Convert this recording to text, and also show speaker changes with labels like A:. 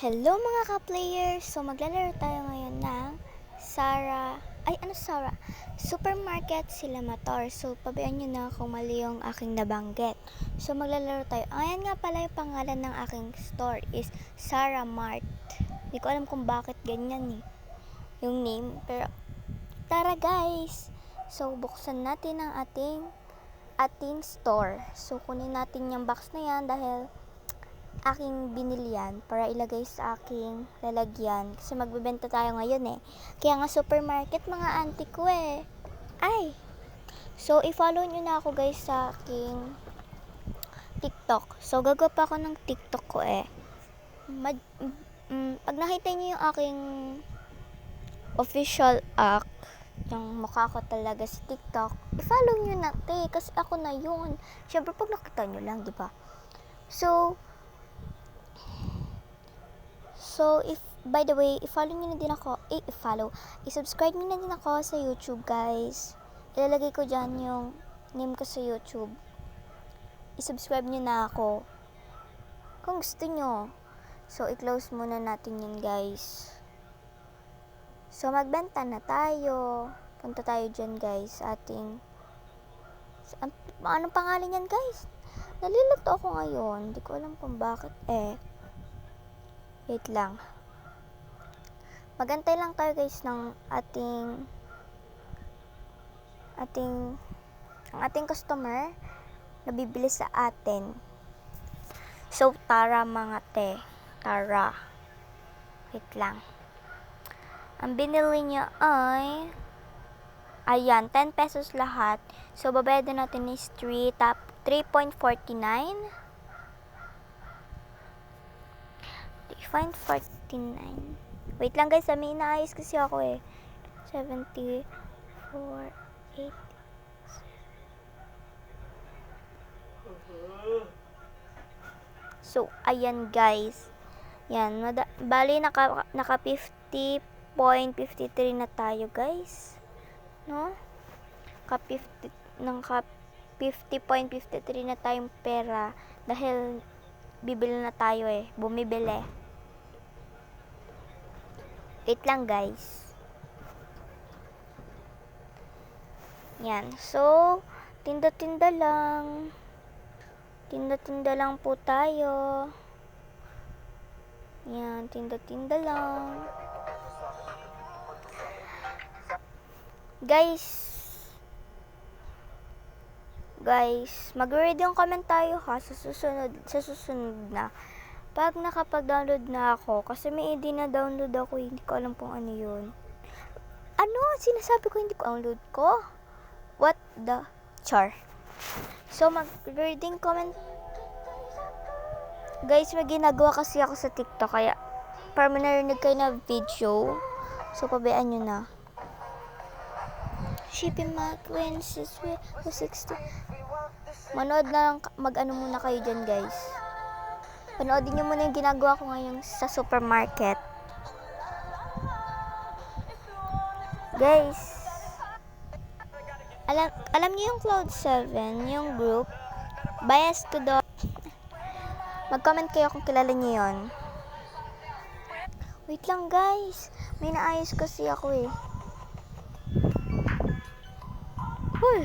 A: Hello mga ka-players! So maglalaro tayo ngayon ng Sarah? Supermarket Sila Mator. So pabayaan nyo na kung mali yung aking nabanggit. So maglalaro tayo. Ayan nga pala yung pangalan ng aking store is Sarah Mart. Hindi ko alam kung bakit ganyan yung name. Pero tara guys! So buksan natin ang ating store. So kunin natin yung box na yan dahil aking binili yan para ilagay sa aking lalagyan kasi magbebenta tayo ngayon kaya nga supermarket mga auntie ko so i-follow nyo na ako guys sa aking TikTok. So gagawa pa ako ng TikTok ko pag nakita nyo yung aking official act, yung mukha ko talaga sa TikTok, i-follow nyo na kasi ako na yun. Syempre pag nakita nyo lang, diba? So, by the way, i-follow nyo na din ako, i-subscribe nyo na din ako sa YouTube, guys. Ilalagay ko dyan yung name ko sa YouTube. I-subscribe nyo na ako. Kung gusto nyo. So, i-close muna natin yun, guys. So, magbenta na tayo. Punta tayo dyan, guys. Anong pangalan yan, guys? Nalilito ako ngayon. Hindi ko alam kung bakit wait lang. Magantay lang tayo guys ng ating customer na bibili sa atin. So, tara mga te. Tara. Wait lang. Ang binili niya ay ayan, 10 pesos lahat. So, babayad na natin is 3.49. 3.49. Wait lang guys, may inaayos kasi ako 74, 8. So, ayan guys. Yan, bali naka 50.53 na tayo guys. No? Naka 50.53 na tayong pera dahil bibili na tayo bumibili. Wait lang guys. Yan. So, tinda-tinda lang. Tinda-tinda lang po tayo. Yan, tinda-tinda lang. Guys, mag-ready yung comment tayo sa susunod na. Pag nakapag-download na ako, kasi may ID na download ako, hindi ko alam kung ano yun. Ano? Sinasabi ko hindi ko download ko? What the char? So, mag-reading comment. Guys, may ginagawa kasi ako sa TikTok, kaya para narinig kayo na video. So, pabayaan nyo na. Shipping Queens is 60. Manood na lang, mag-ano muna kayo dyan guys. Panoodin nyo muna yung ginagawa ko ngayon sa supermarket. Guys, alam niyo yung Cloud7, yung group, Bias to the... Mag-comment kayo kung kilala niyo yun. Wait lang guys, may naayos kasi ako Uy!